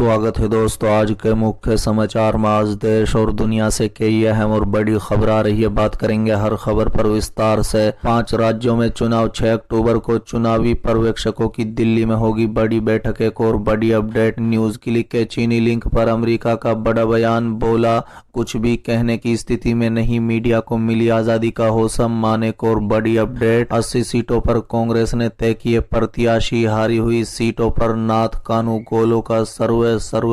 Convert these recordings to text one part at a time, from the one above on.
स्वागत है दोस्तों। आज के मुख्य समाचार में आज देश और दुनिया से कई अहम और बड़ी खबर आ रही है। बात करेंगे हर खबर पर विस्तार से। 5 राज्यों में चुनाव, 6 अक्टूबर को चुनावी पर्यवेक्षकों की दिल्ली में होगी बड़ी बैठक। एक और बड़ी अपडेट, न्यूज क्लिक के चीनी लिंक पर अमेरिका का बड़ा बयान, बोला कुछ भी कहने की स्थिति में नहीं, मीडिया को मिली आजादी का होसम। माने को और बड़ी अपडेट, 80 सीटों पर कांग्रेस ने तय किए प्रत्याशी, हारी हुई सीटों पर नाथ कानू गोलों का सर्वे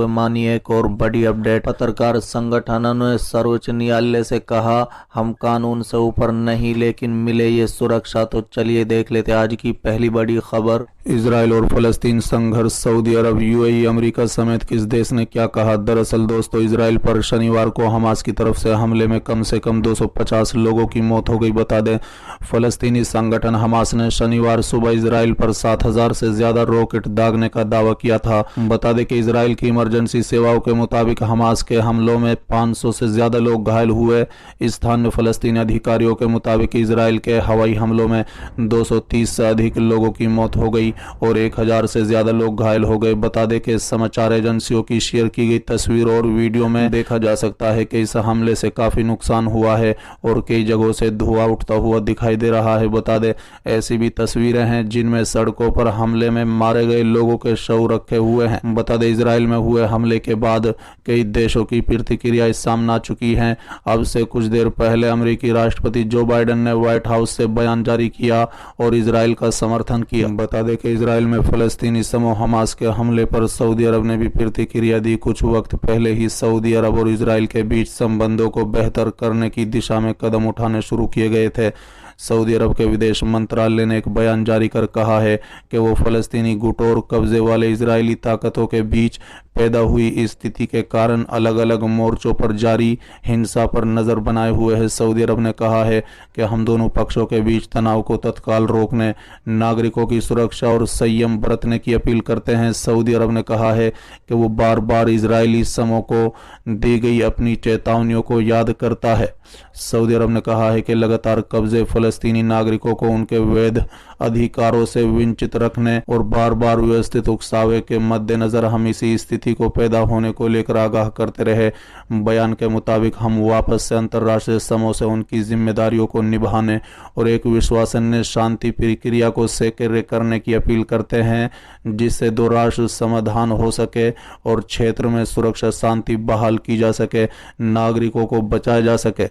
मानिए। एक और बड़ी अपडेट, पत्रकार संगठनों ने सर्वोच्च न्यायालय से कहा हम कानून से ऊपर नहीं लेकिन मिले ये सुरक्षा। तो चलिए देख लेते आज की पहली बड़ी खबर। इजराइल और फलस्तीन संघर्ष, सऊदी अरब, यूएई, अमेरिका समेत किस देश ने क्या कहा। दरअसल दोस्तों, इजराइल पर शनिवार को हमास की तरफ से हमले में कम से कम 250 लोगों की मौत हो गई। बता दें, फलस्तीनी संगठन हमास ने शनिवार सुबह इजराइल पर 7000 से ज्यादा रॉकेट दागने का दावा किया था। बता दें कि इजराइल की इमरजेंसी सेवाओं के मुताबिक हमास के हमलों में 500 से ज्यादा लोग घायल हुए। स्थानीय फलस्तीनी अधिकारियों के मुताबिक इजराइल के हवाई हमलों में 230 से अधिक लोगों की मौत हो गई और 1000 से ज्यादा लोग घायल हो गए। बता दें कि समाचार एजेंसियों की शेयर की गई तस्वीर और वीडियो में देखा जा सकता है कि इस हमले से काफी नुकसान हुआ है और कई जगहों से धुआं उठता हुआ दिखाई दे रहा है। बता दें, ऐसी भी तस्वीरें हैं जिनमें सड़कों पर हमले में मारे गए लोगों के शव रखे हुए हैं। बता दें, इजराइल में हुए हमले के बाद कई देशों की प्रतिक्रियाएं सामने आ चुकी हैं। अब से कुछ देर पहले अमेरिकी राष्ट्रपति जो बाइडेन ने व्हाइट हाउस से बयान जारी किया और इजराइल का समर्थन किया। बता दें कि इजराइल में फलस्तीनी समूह हमास के हमले पर सऊदी अरब ने भी प्रतिक्रिया दी। कुछ वक्त पहले ही सऊदी अरब और इजराइल के बीच संबंधों को बेहतर करने की दिशा में कदम उठाने शुरू किए गए थे। सऊदी अरब के विदेश मंत्रालय ने एक बयान जारी कर कहा है कि वो फलस्तीनी गुटों और कब्जे वाले इजरायली ताकतों के बीच पैदा हुई स्थिति के कारण अलग अलग मोर्चों पर जारी हिंसा पर नजर बनाए हुए है। सऊदी अरब ने कहा है कि हम दोनों पक्षों के बीच तनाव को तत्काल रोकने, नागरिकों की सुरक्षा और संयम बरतने की अपील करते हैं। सऊदी अरब ने कहा है कि वो बार बार इजरायली समूह को दी गई अपनी चेतावनियों को याद करता है। सऊदी अरब ने कहा है कि लगातार कब्जे फलस्तीनी नागरिकों को उनके वैध अधिकारों से वंचित रखने और बार बार व्यवस्थित उकसावे के मद्देनजर हम इसी स्थिति को पैदा होने को लेकर आगाह करते रहे। बयान के मुताबिक हम वापस से अंतर्राष्ट्रीय समूह से उनकी जिम्मेदारियों को निभाने और एक विश्वसनीय शांति प्रक्रिया को सक्रिय करने की अपील करते हैं जिससे 2 राष्ट्र समाधान हो सके और क्षेत्र में सुरक्षा शांति बहाल की जा सके, नागरिकों को बचाया जा सके।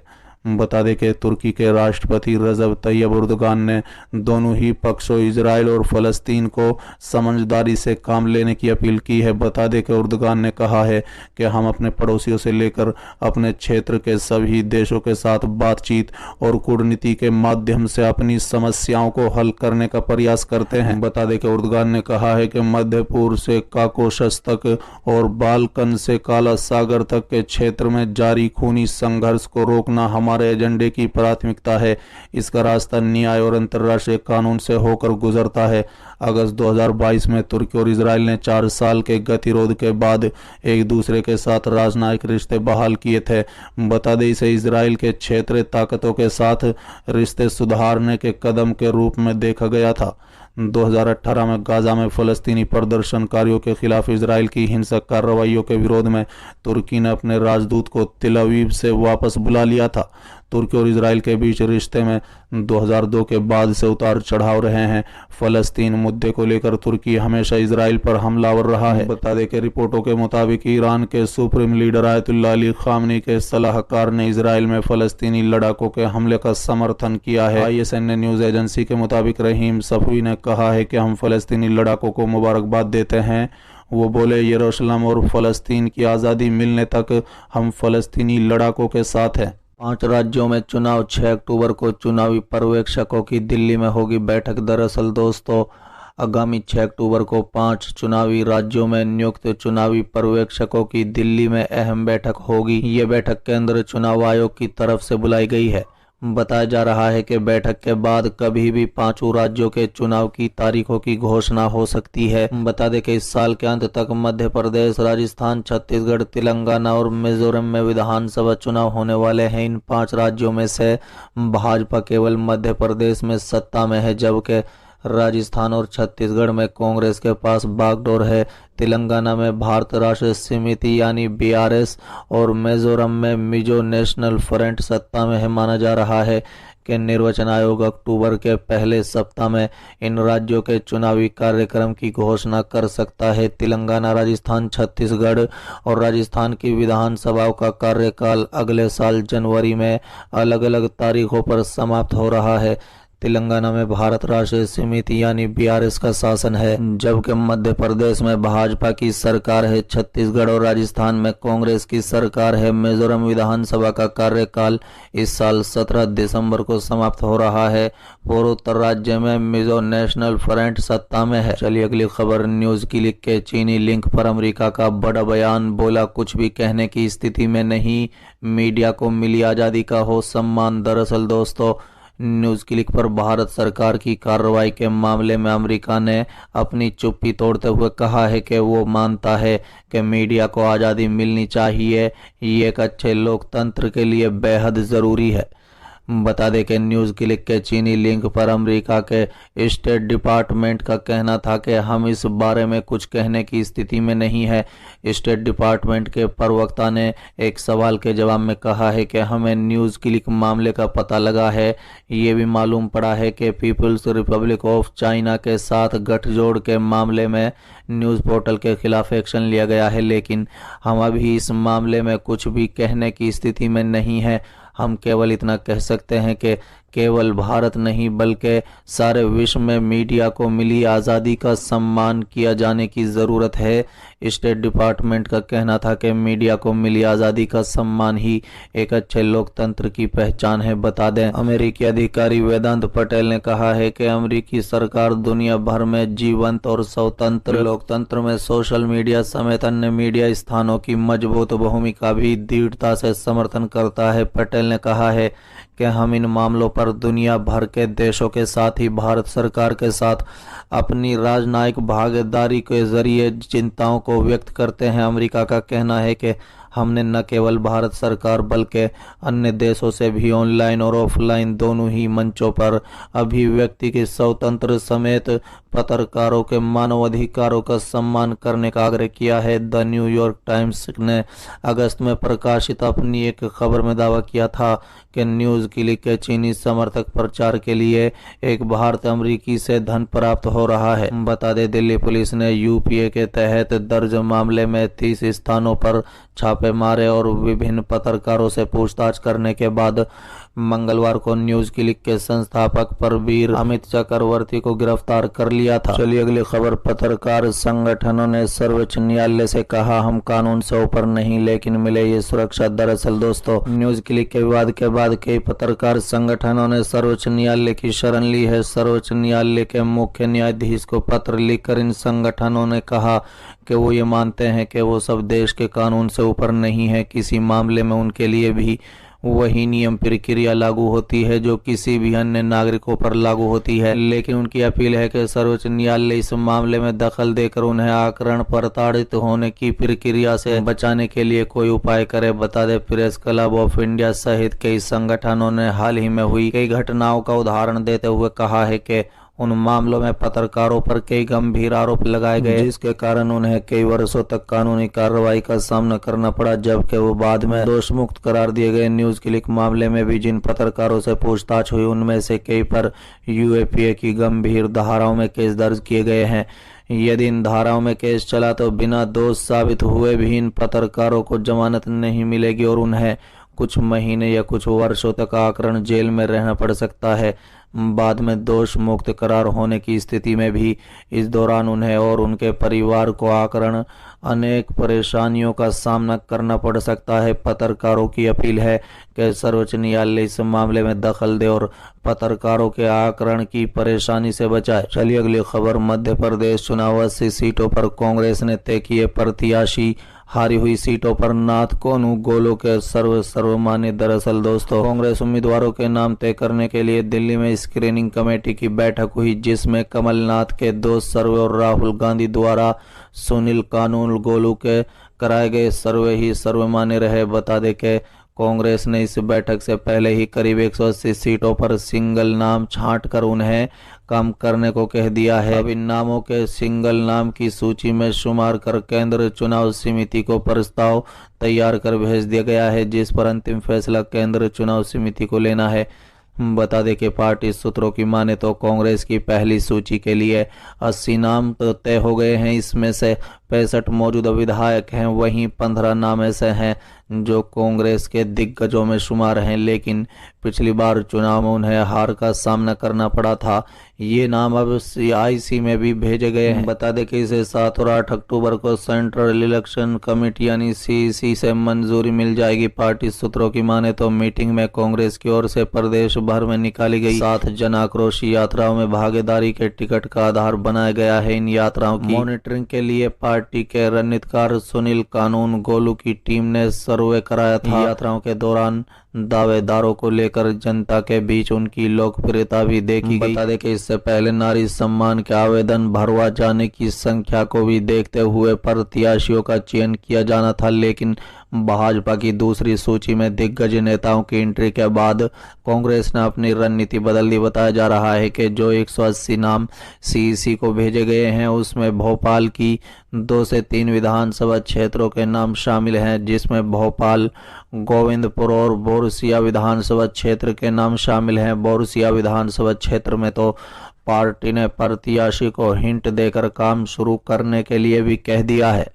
बता दें कि तुर्की के राष्ट्रपति रजब तैयब एर्दोगान ने दोनों ही पक्षों इजराइल और फलस्तीन को समझदारी से काम लेने की अपील की है। बता दें कि एर्दोगान ने कहा है कि हम अपने पड़ोसियों से लेकर अपने क्षेत्र के सभी देशों के साथ बातचीत और कूटनीति के माध्यम से अपनी समस्याओं को हल करने का प्रयास करते हैं। बता दें कि एर्दोगान ने कहा है कि मध्य पूर्व से काकोशस तक और बाल्कन से काला सागर तक के क्षेत्र में जारी खूनी संघर्ष को रोकना हमारे एजेंडे की प्राथमिकता है। इसका रास्ता न्याय और अंतर्राष्ट्रीय कानून से होकर गुजरता है। अगस्त 2022 में तुर्की और इजराइल ने 4 साल के गतिरोध के बाद एक दूसरे के साथ राजनयिक रिश्ते बहाल किए थे। बता दें, इसे इजराइल के क्षेत्रीय ताकतों के साथ रिश्ते सुधारने के कदम के रूप में देखा गया था। 2018 में गाजा में फलस्तीनी प्रदर्शनकारियों के खिलाफ इजराइल की हिंसक कार्रवाइयों के विरोध में तुर्की ने अपने राजदूत को तेल अवीव से वापस बुला लिया था। तुर्की और इजराइल के बीच रिश्ते में 2002 के बाद से उतार चढ़ाव रहे हैं। फलस्तीन मुद्दे को लेकर तुर्की हमेशा इजराइल पर हमलावर रहा है। बता दें कि रिपोर्टों के मुताबिक ईरान के सुप्रीम लीडर आयतुल्लाह अली खामनी के सलाहकार ने इजराइल में फलस्तीनी लड़ाकों के हमले का समर्थन किया है। ISN न्यूज एजेंसी के मुताबिक रहीम सफवी ने कहा है कि हम फलस्तीनी लड़ाकों को मुबारकबाद देते हैं। वो बोले, यरूशलेम और फलस्तीन की आज़ादी मिलने तक हम फलस्तीनी लड़ाकों के साथ हैं। 5 राज्यों में चुनाव, 6 अक्टूबर को चुनावी पर्यवेक्षकों की दिल्ली में होगी बैठक। दरअसल दोस्तों, आगामी 6 अक्टूबर को 5 चुनावी राज्यों में नियुक्त चुनावी पर्यवेक्षकों की दिल्ली में अहम बैठक होगी। ये बैठक केंद्रीय चुनाव आयोग की तरफ से बुलाई गई है। बताया जा रहा है कि बैठक के बाद कभी भी 5 राज्यों के चुनाव की तारीखों की घोषणा हो सकती है। बता दें कि इस साल के अंत तक मध्य प्रदेश, राजस्थान, छत्तीसगढ़, तेलंगाना और मिजोरम में विधानसभा चुनाव होने वाले हैं। इन 5 राज्यों में से भाजपा केवल मध्य प्रदेश में सत्ता में है, जबकि राजस्थान और छत्तीसगढ़ में कांग्रेस के पास बागडोर है। तेलंगाना में भारत राष्ट्र समिति यानी बीआरएस और मिजोरम में मिजो नेशनल फ्रंट सत्ता में है। माना जा रहा है कि निर्वाचन आयोग अक्टूबर के पहले सप्ताह में इन राज्यों के चुनावी कार्यक्रम की घोषणा कर सकता है। तेलंगाना, राजस्थान, छत्तीसगढ़ और राजस्थान की विधानसभाओं का कार्यकाल अगले साल जनवरी में अलग अलग तारीखों पर समाप्त हो रहा है। तेलंगाना में भारत राष्ट्र समिति यानी बीआरएस का शासन है, जबकि मध्य प्रदेश में भाजपा की सरकार है। छत्तीसगढ़ और राजस्थान में कांग्रेस की सरकार है। मिजोरम विधानसभा का कार्यकाल इस साल 17 दिसंबर को समाप्त हो रहा है। पूर्वोत्तर राज्य में मिजो नेशनल फ्रंट सत्ता में है। चलिए अगली खबर। न्यूज क्लिक के चीनी लिंक पर अमेरिका का बड़ा बयान, बोला कुछ भी कहने की स्थिति में नहीं, मीडिया को मिली आज़ादी का हो सम्मान। दरअसल दोस्तों, न्यूज क्लिक पर भारत सरकार की कार्रवाई के मामले में अमेरिका ने अपनी चुप्पी तोड़ते हुए कहा है कि वो मानता है कि मीडिया को आज़ादी मिलनी चाहिए। ये एक अच्छे लोकतंत्र के लिए बेहद ज़रूरी है। बता दें कि न्यूज़ क्लिक के चीनी लिंक पर अमेरिका के स्टेट डिपार्टमेंट का कहना था कि हम इस बारे में कुछ कहने की स्थिति में नहीं है। स्टेट डिपार्टमेंट के प्रवक्ता ने एक सवाल के जवाब में कहा है कि हमें न्यूज़ क्लिक मामले का पता लगा है। ये भी मालूम पड़ा है कि पीपल्स रिपब्लिक ऑफ चाइना के साथ गठजोड़ के मामले में न्यूज़ पोर्टल के खिलाफ एक्शन लिया गया है, लेकिन हम अभी इस मामले में कुछ भी कहने की स्थिति में नहीं है। हम केवल इतना कह सकते हैं कि केवल भारत नहीं बल्कि सारे विश्व में मीडिया को मिली आज़ादी का सम्मान किया जाने की ज़रूरत है। स्टेट डिपार्टमेंट का कहना था कि मीडिया को मिली आज़ादी का सम्मान ही एक अच्छे लोकतंत्र की पहचान है। बता दें, अमेरिकी अधिकारी वेदांत पटेल ने कहा है कि अमेरिकी सरकार दुनिया भर में जीवंत और स्वतंत्र लोकतंत्र में सोशल मीडिया समेत अन्य मीडिया स्थानों की मजबूत भूमिका भी दृढ़ता से समर्थन करता है। पटेल ने कहा है कि हम इन मामलों पर दुनिया भर के देशों के साथ ही भारत सरकार के साथ अपनी राजनयिक भागीदारी के जरिए चिंताओं को व्यक्त करते हैं। अमेरिका का कहना है कि हमने न केवल भारत सरकार बल्कि अन्य देशों से भी ऑनलाइन और ऑफलाइन दोनों ही मंचों पर अभिव्यक्ति के स्वतंत्र समेत पत्रकारों के मानवाधिकारों का सम्मान करने का आग्रह किया है। द न्यूयॉर्क टाइम्स ने अगस्त में प्रकाशित अपनी एक खबर में दावा किया था कि न्यूज़ क्लिक के चीनी समर्थक प्रचार के लिए एक भारत अमेरिकी से धन प्राप्त हो रहा है। बता दें, दिल्ली पुलिस ने यूपीए के तहत दर्ज मामले में 30 स्थानों पर छापे मारे और विभिन्न पत्रकारों से पूछताछ करने के बाद मंगलवार को न्यूज़ क्लिक के संस्थापक परवीर अमित चक्रवर्ती को गिरफ्तार कर लिया था। चलिए अगली खबर। पत्रकार संगठनों ने सर्वोच्च न्यायालय से कहा, हम कानून से ऊपर नहीं लेकिन मिले ये सुरक्षा। दरअसल दोस्तों, न्यूज़ क्लिक के विवाद के बाद कई पत्रकार संगठनों ने सर्वोच्च न्यायालय की शरण ली है। सर्वोच्च न्यायालय के मुख्य न्यायाधीश को पत्र लिखकर इन संगठनों ने कहा कि वो ये मानते हैं कि वो सब देश के कानून से ऊपर नहीं है। किसी मामले में उनके लिए भी वही नियम प्रक्रिया लागू होती है जो किसी भी अन्य नागरिकों पर लागू होती है, लेकिन उनकी अपील है कि सर्वोच्च न्यायालय इस मामले में दखल देकर उन्हें आक्रमण प्रताड़ित होने की प्रक्रिया से बचाने के लिए कोई उपाय करे। बता दें, प्रेस क्लब ऑफ इंडिया सहित कई संगठनों ने हाल ही में हुई कई घटनाओं का उदाहरण देते हुए कहा है कि उन मामलों में पत्रकारों पर कई गंभीर आरोप लगाए गए, जिसके कारण उन्हें कई वर्षों तक कानूनी कार्रवाई का सामना करना पड़ा, जबकि वो बाद में दोष मुक्त करार दिए गए। न्यूज़ क्लिक मामले में भी जिन पत्रकारों से पूछताछ हुई उनमें से कई पर यूएपीए की गंभीर धाराओं में केस दर्ज किए गए हैं। यदि इन धाराओं में केस चला तो बिना दोष साबित हुए भी इन पत्रकारों को जमानत नहीं मिलेगी और उन्हें कुछ महीने या कुछ वर्षों तक आकरण जेल में रहना पड़ सकता है। बाद में दोष मुक्त करार होने की स्थिति में भी इस दौरान उन्हें और उनके परिवार को आकरण अनेक परेशानियों का सामना करना पड़ सकता है। पत्रकारों की अपील है कि सर्वोच्च न्यायालय इस मामले में दखल दे और पत्रकारों के आकरण की परेशानी से बचाए। चलिए अगली खबर। मध्य प्रदेश चुनाव 80 सीटों पर कांग्रेस ने तय किए प्रत्याशी, हारी हुई सीटों पर नाथ कोनू गोलू के सर्वमान्य। दरअसल दोस्तों, कांग्रेस उम्मीदवारों के नाम तय करने के लिए दिल्ली में स्क्रीनिंग कमेटी की बैठक हुई, जिसमें कमलनाथ के दोस्त सर्वे और राहुल गांधी द्वारा सुनील कानून गोलू के कराए गए सर्वे ही सर्वमान्य रहे। बता दें कि कांग्रेस ने इस बैठक से पहले ही करीब 180 सीटों पर सिंगल नाम छांटकर उन्हें काम करने को कह दिया है। अब इन नामों के सिंगल नाम की सूची में शुमार कर केंद्र चुनाव समिति को प्रस्ताव तैयार कर भेज दिया गया है, जिस पर अंतिम फैसला केंद्र चुनाव समिति को लेना है। बता दें कि पार्टी सूत्रों की माने तो कांग्रेस की पहली सूची के लिए 80 नाम तो तय हो गए हैं। इसमें से 65 मौजूदा विधायक हैं, वहीं 15 नाम ऐसे हैं जो कांग्रेस के दिग्गजों में शुमार हैं, लेकिन पिछली बार चुनाव में उन्हें हार का सामना करना पड़ा था। ये नाम अब CIC में भी भेजे गए हैं। बता दें कि इसे 7 और 8 अक्टूबर को सेंट्रल इलेक्शन कमेटी यानी CEC से मंजूरी मिल जाएगी। पार्टी सूत्रों की माने तो मीटिंग में कांग्रेस की ओर से प्रदेश भर में निकाली गई 7 जन आक्रोश यात्राओं में भागीदारी के टिकट का आधार बनाया गया है। इन यात्राओं की मॉनिटरिंग के लिए पार्टी के रणनीतिकार सुनील कानून गोलू की टीम ने सर्वे कराया था। यात्राओं के दौरान दावेदारों को लेकर जनता के बीच उनकी लोकप्रियता भी देखी गई। बता दें कि इससे पहले नारी सम्मान के आवेदन भरवा जाने की संख्या को भी देखते हुए प्रत्याशियों का चयन किया जाना था, लेकिन भाजपा की दूसरी सूची में दिग्गज नेताओं की एंट्री के बाद कांग्रेस ने अपनी रणनीति बदल दी। बताया जा रहा है कि जो 180 नाम CEC को भेजे गए हैं उसमें भोपाल की 2 से 3 विधानसभा क्षेत्रों के नाम शामिल हैं, जिसमें भोपाल, गोविंदपुर और बोरसिया विधानसभा क्षेत्र के नाम शामिल हैं। बोरसिया विधानसभा क्षेत्र में तो पार्टी ने प्रत्याशी को हिंट देकर काम शुरू करने के लिए भी कह दिया है।